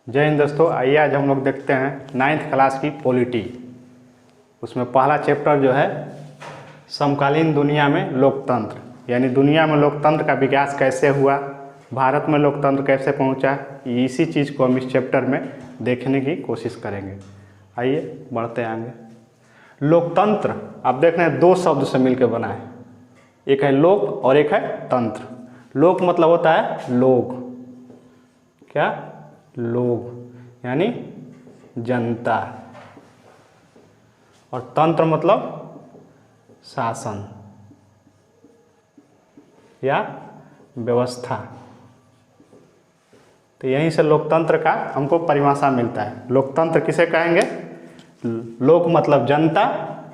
जय हिंद दोस्तों। आइए आज हम लोग देखते हैं 9th क्लास की पॉलिटी। उसमें पहला चैप्टर जो है समकालीन दुनिया में लोकतंत्र, यानी दुनिया में लोकतंत्र का विकास कैसे हुआ, भारत में लोकतंत्र कैसे पहुंचा, इसी चीज़ को हम इस चैप्टर में देखने की कोशिश करेंगे। आइए बढ़ते हैं आगे। लोकतंत्र आप देख रहे हैं दो शब्द से मिलकर बना है, एक है लोक और एक है तंत्र। लोक मतलब होता है लोग, क्या लोग यानी जनता, और तंत्र मतलब शासन या व्यवस्था। तो यहीं से लोकतंत्र का हमको परिभाषा मिलता है। लोकतंत्र किसे कहेंगे? लोक मतलब जनता,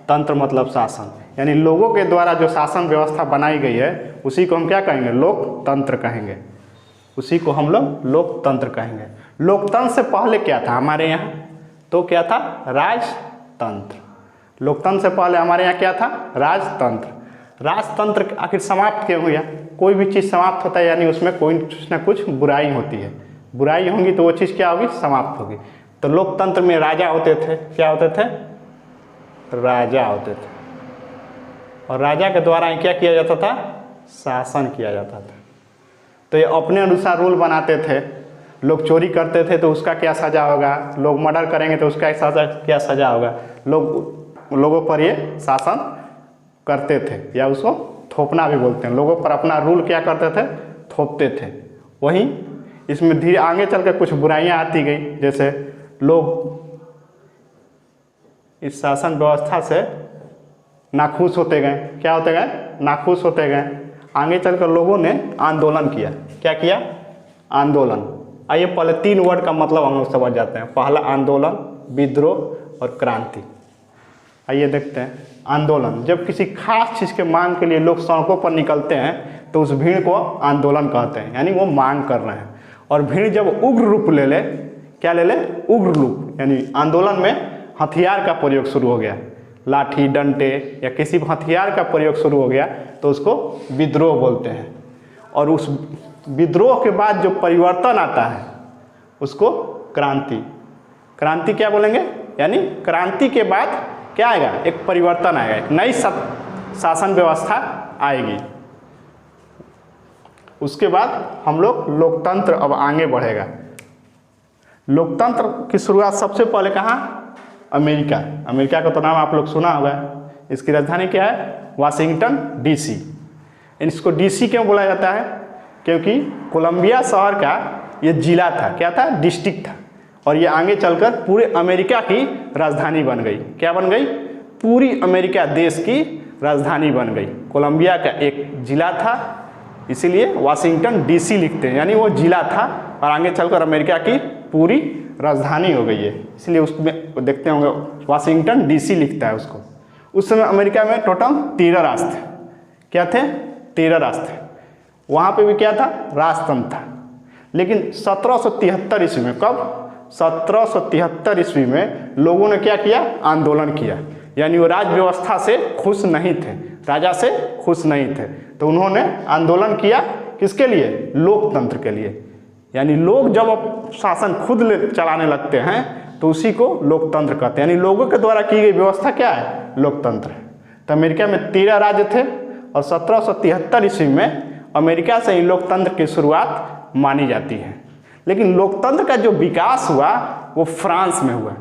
तंत्र मतलब शासन, यानी लोगों के द्वारा जो शासन व्यवस्था बनाई गई है उसी को हम क्या कहेंगे? लोकतंत्र कहेंगे। उसी को हम लोग लोकतंत्र कहेंगे। लोकतंत्र से पहले क्या था हमारे यहाँ? तो क्या था? राजतंत्र। लोकतंत्र से पहले हमारे यहाँ क्या था? राजतंत्र। राजतंत्र आखिर समाप्त क्यों हुआ? कोई भी चीज़ समाप्त होता है यानी उसमें कोई कुछ ना कुछ बुराई होती है। बुराई होंगी तो वो चीज़ क्या होगी? समाप्त होगी। तो लोकतंत्र में राजा होते थे। क्या होते थे? राजा होते थे, और राजा के द्वारा क्या किया जाता था? शासन किया जाता था। तो ये अपने अनुसार रूल बनाते थे। लोग चोरी करते थे तो उसका क्या सज़ा होगा, लोग मर्डर करेंगे तो उसका क्या सज़ा होगा। लोगों पर ये शासन करते थे, या उसको थोपना भी बोलते हैं। लोगों पर अपना रूल क्या करते थे? थोपते थे। वहीं इसमें धीरे आगे चल कर कुछ बुराइयां आती गई, जैसे लोग इस शासन व्यवस्था से नाखुश होते गए। क्या होते गए? नाखुश होते गए। आगे चलकर लोगों ने आंदोलन किया। क्या किया? आंदोलन। आइए पहले 3 वर्ड का मतलब हम लोग समझ जाते हैं। पहला आंदोलन, विद्रोह और क्रांति। आइए देखते हैं। आंदोलन, जब किसी खास चीज़ के मांग के लिए लोग सड़कों पर निकलते हैं तो उस भीड़ को आंदोलन कहते हैं, यानी वो मांग कर रहे हैं। और भीड़ जब उग्र रूप ले ले, क्या ले ले? उग्र रूप, यानी आंदोलन में हथियार का प्रयोग शुरू हो गया, लाठी डंडे या किसी भी हथियार का प्रयोग शुरू हो गया तो उसको विद्रोह बोलते हैं। और उस विद्रोह के बाद जो परिवर्तन आता है उसको क्रांति। क्रांति क्या बोलेंगे? यानी क्रांति के बाद क्या आएगा? एक परिवर्तन आएगा, एक नई शासन व्यवस्था आएगी। उसके बाद हम लोग लोकतंत्र अब आगे बढ़ेगा। लोकतंत्र की शुरुआत सबसे पहले कहाँ? अमेरिका। अमेरिका का तो नाम आप लोग सुना होगा। इसकी राजधानी क्या है? Washington DC. इसको डीसी क्यों बोला जाता है? क्योंकि कोलंबिया शहर का ये जिला था। क्या था? डिस्ट्रिक्ट था। और ये आगे चलकर पूरे अमेरिका की राजधानी बन गई। क्या बन गई? पूरी अमेरिका देश की राजधानी बन गई। कोलंबिया का एक जिला था, इसीलिए वाशिंगटन डीसी लिखते हैं, यानी वो जिला था और आगे चलकर अमेरिका की पूरी राजधानी हो गई है, इसलिए उसमें देखते होंगे वाशिंगटन डीसी लिखता है उसको। उस समय अमेरिका में टोटल 13 राष्ट्र थे। क्या थे? 13 राष्ट्र थे। वहाँ पे भी क्या था? राजतंत्र था। लेकिन 1773 ईस्वी में, कब? 1773 ईस्वी में लोगों ने क्या किया? आंदोलन किया। यानी वो राज व्यवस्था से खुश नहीं थे, राजा से खुश नहीं थे, तो उन्होंने आंदोलन किया। किसके लिए? लोकतंत्र के लिए। यानी लोग जब शासन खुद चलाने लगते हैं तो उसी को लोकतंत्र कहते हैं, यानी लोगों के द्वारा की गई व्यवस्था क्या है? लोकतंत्र है। तो अमेरिका में 13 राज्य थे और 1773 ईस्वी में अमेरिका से ही लोकतंत्र की शुरुआत मानी जाती है। लेकिन लोकतंत्र का जो विकास हुआ वो फ्रांस में हुआ।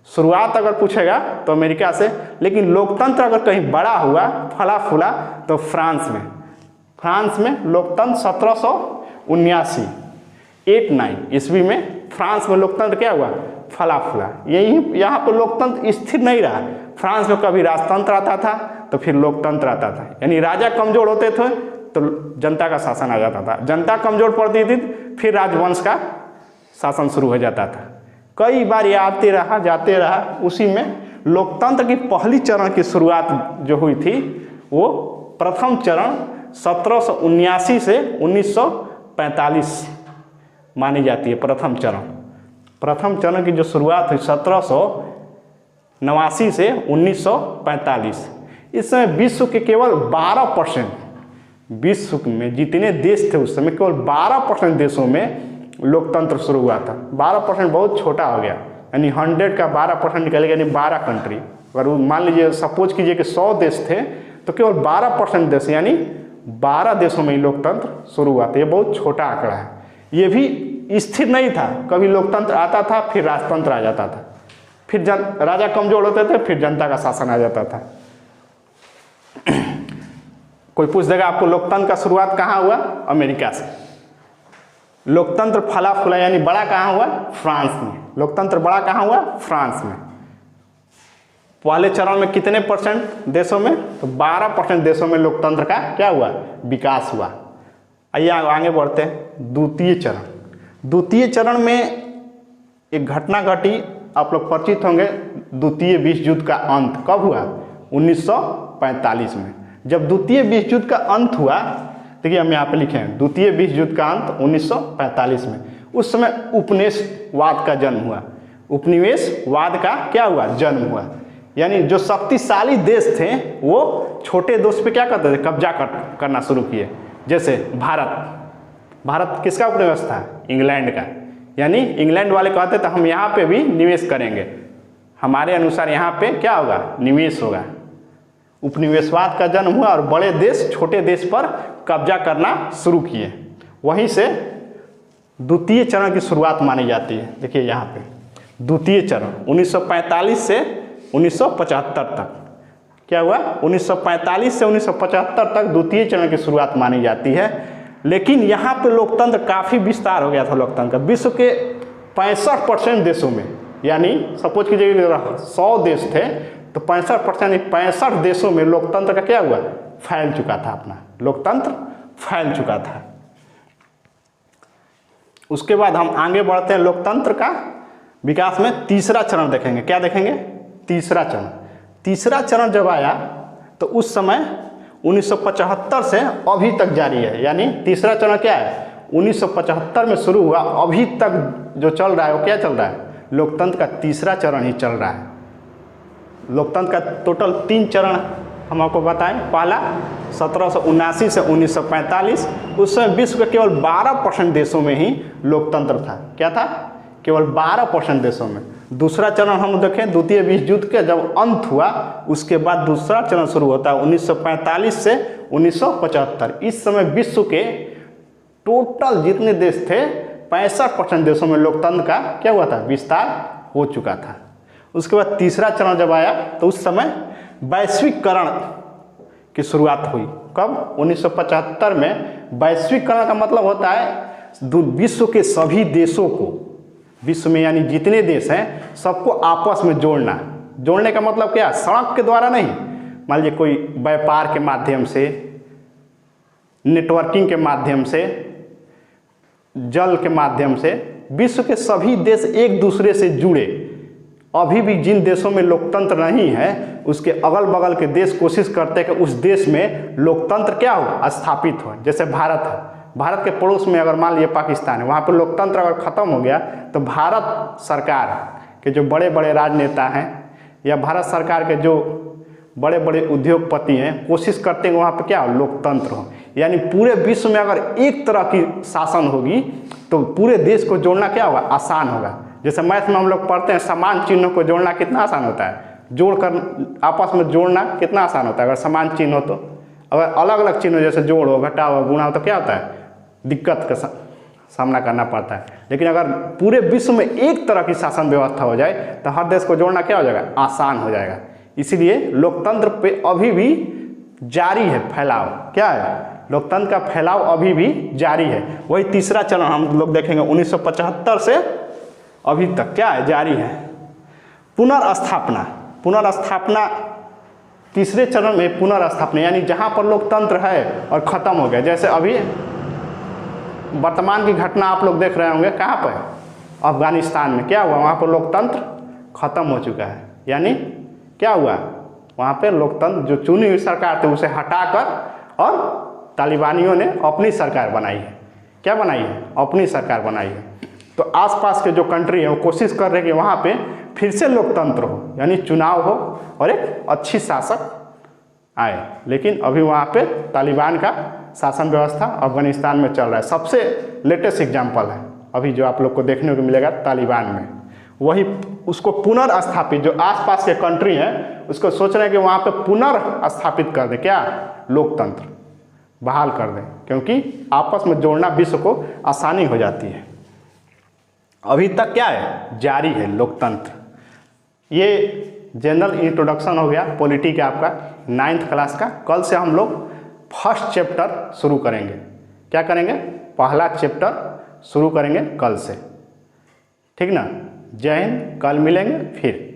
शुरुआत अगर पूछेगा तो अमेरिका से, लेकिन लोकतंत्र अगर कहीं बड़ा हुआ, फला फूला, तो फ्रांस में। फ्रांस में लोकतंत्र 1789 ईस्वी में फ्रांस में लोकतंत्र क्या हुआ? फला फूला। यही यहाँ पर लोकतंत्र स्थिर नहीं रहा। फ्रांस में कभी राजतंत्र आता था तो फिर लोकतंत्र आता था, यानी राजा कमजोर होते थे तो जनता का शासन आ जाता था, जनता कमजोर पड़ती थी फिर राजवंश का शासन शुरू हो जाता था। कई बार ये आते रहा जाते रहा। उसी में लोकतंत्र की पहली चरण की शुरुआत जो हुई थी वो प्रथम चरण 1779 से 1945 मानी जाती है। प्रथम चरण की जो शुरुआत हुई 1789 से 1945। इस समय विश्व के केवल 12%, विश्व में जितने देश थे उस समय केवल 12% देशों में लोकतंत्र शुरू हुआ था। 12% बहुत छोटा हो गया, यानी 100 का 12% निकल गया, यानी 12 कंट्री। अगर मान लीजिए सपोज कीजिए कि 100 देश थे तो केवल 12% देश यानी 12 देशों में ही लोकतंत्र शुरू हुआ था। ये बहुत छोटा आंकड़ा है। ये भी स्थिर नहीं था, कभी लोकतंत्र आता था फिर राजतंत्र आ जाता था, फिर राजा कमजोर होते थे फिर जनता का शासन आ जाता था। कोई पूछ देगा आपको लोकतंत्र का शुरुआत कहाँ हुआ? अमेरिका से। लोकतंत्र फला फूला यानी बड़ा कहाँ हुआ? फ्रांस में। लोकतंत्र बड़ा कहाँ हुआ? फ्रांस में। पहले चरण में कितने परसेंट देशों में? तो 12% देशों में लोकतंत्र का क्या हुआ? विकास हुआ। आइए आगे बढ़ते हैं। द्वितीय चरण। द्वितीय चरण में एक घटना घटी, आप लोग परिचित होंगे। द्वितीय विश्व युद्ध का अंत कब हुआ? 1945 में। जब द्वितीय विश्व युद्ध का अंत हुआ, देखिए हम यहाँ पे लिखे हैं द्वितीय विश्व युद्ध का अंत 1945 में। उस समय उपनिवेशवाद का जन्म हुआ। उपनिवेशवाद का क्या हुआ? जन्म हुआ। यानी जो शक्तिशाली देश थे वो छोटे देश पे क्या करते थे? कब्जा करना शुरू किए। जैसे भारत किसका उपनिवेश था? इंग्लैंड का। यानी इंग्लैंड वाले कहते थे हम यहाँ पे भी निवेश करेंगे, हमारे अनुसार यहाँ पे क्या होगा? निवेश होगा। उपनिवेशवाद का जन्म हुआ और बड़े देश छोटे देश पर कब्जा करना शुरू किए। वहीं से द्वितीय चरण की शुरुआत मानी जाती है। देखिए यहाँ पे द्वितीय चरण 1945 से 1975 तक क्या हुआ? 1945 से 1975 तक द्वितीय चरण की शुरुआत मानी जाती है। लेकिन यहाँ पे लोकतंत्र काफ़ी विस्तार हो गया था लोकतंत्र का। विश्व के 65% देशों में, यानी सपोज कीजिए 100 देश थे तो 65% देशों में लोकतंत्र का क्या हुआ? फैल चुका था। अपना लोकतंत्र फैल चुका था। उसके बाद हम आगे बढ़ते हैं। लोकतंत्र का विकास में तीसरा चरण देखेंगे। क्या देखेंगे? तीसरा चरण। तीसरा चरण जब आया तो उस समय 1975 से अभी तक जारी है। यानी तीसरा चरण क्या है? 1975 में शुरू हुआ, अभी तक जो चल रहा है वो क्या चल रहा है? लोकतंत्र का तीसरा चरण ही चल रहा है। लोकतंत्र का टोटल 3 चरण हम आपको बताएं। पहला 1779 से 1945, उस समय विश्व के केवल 12% देशों में ही लोकतंत्र था। क्या था? केवल 12% देशों में। दूसरा चरण हम देखें, द्वितीय विश्व युद्ध के जब अंत हुआ उसके बाद दूसरा चरण शुरू होता है 1945 से 1975। इस समय विश्व के टोटल जितने देश थे 65% देशों में लोकतंत्र का क्या हुआ था? विस्तार हो चुका था। उसके बाद तीसरा चरण जब आया तो उस समय वैश्वीकरण की शुरुआत हुई। कब? 1975 में। वैश्वीकरण का मतलब होता है विश्व के सभी देशों को, विश्व में यानी जितने देश हैं सबको आपस में जोड़ना। जोड़ने का मतलब क्या? सड़क के द्वारा नहीं, मान लीजिए कोई व्यापार के माध्यम से, नेटवर्किंग के माध्यम से, जल के माध्यम से विश्व के सभी देश एक दूसरे से जुड़े। अभी भी जिन देशों में लोकतंत्र नहीं है उसके अगल बगल के देश कोशिश करते हैं कि उस देश में लोकतंत्र क्या हो? स्थापित हो। जैसे भारत है, भारत के पड़ोस में अगर मान लीजिए पाकिस्तान है, वहाँ पर लोकतंत्र अगर ख़त्म हो गया तो भारत सरकार के जो बड़े बड़े राजनेता हैं या भारत सरकार के जो बड़े बड़े उद्योगपति हैं कोशिश करते हैं वहाँ पर क्या हो? लोकतंत्र हो। यानी पूरे विश्व में अगर एक तरह की शासन होगी तो पूरे देश को जोड़ना क्या होगा? आसान होगा। जैसे मैथ में हम लोग पढ़ते हैं समान चिन्हों को जोड़ना कितना आसान होता है? जोड़कर आपस में जोड़ना कितना आसान होता है अगर समान चिन्ह हो तो। अगर अलग अलग चिन्ह जैसे जोड़ हो, घटा हो, गुणा हो तो क्या होता है? दिक्कत का सामना करना पड़ता है। लेकिन अगर पूरे विश्व में एक तरह की शासन व्यवस्था हो जाए तो हर देश को जोड़ना क्या हो जाएगा? आसान हो जाएगा। इसीलिए लोकतंत्र पे अभी भी जारी है फैलाव। क्या है? लोकतंत्र का फैलाव अभी भी जारी है। वही तीसरा चरण हम लोग देखेंगे 1975 से अभी तक क्या है? जारी है। पुनर्स्थापना। पुनर्स्थापना तीसरे चरण में पुनर्स्थापना, यानी जहाँ पर लोकतंत्र है और ख़त्म हो गया। जैसे अभी वर्तमान की घटना आप लोग देख रहे होंगे, कहाँ पर? अफगानिस्तान में क्या हुआ? वहाँ पर लोकतंत्र खत्म हो चुका है। यानी क्या हुआ? वहाँ पे लोकतंत्र जो चुनी हुई सरकार थी उसे हटाकर और तालिबानियों ने अपनी सरकार बनाई है। क्या बनाई है? अपनी सरकार बनाई है। तो आसपास के जो कंट्री है वो कोशिश कर रहे हैं कि वहाँ पे फिर से लोकतंत्र हो, यानी चुनाव हो और एक अच्छी शासक आए। लेकिन अभी वहाँ पे तालिबान का शासन व्यवस्था अफगानिस्तान में चल रहा है। सबसे लेटेस्ट एग्जाम्पल है अभी जो आप लोग को देखने को मिलेगा तालिबान में, वही उसको पुनर्स्थापित, जो आसपास के कंट्री हैं उसको सोच रहे हैं कि वहाँ पे पुनर्स्थापित कर दें, क्या लोकतंत्र बहाल कर दें, क्योंकि आपस में जोड़ना विश्व को आसानी हो जाती है। अभी तक क्या है, जारी है लोकतंत्र। ये जनरल इंट्रोडक्शन हो गया पॉलिटी का आपका 9th क्लास का। कल से हम लोग फर्स्ट चैप्टर शुरू करेंगे। क्या करेंगे, पहला चैप्टर शुरू करेंगे कल से, ठीक ना। जय हिंद, कल मिलेंगे फिर।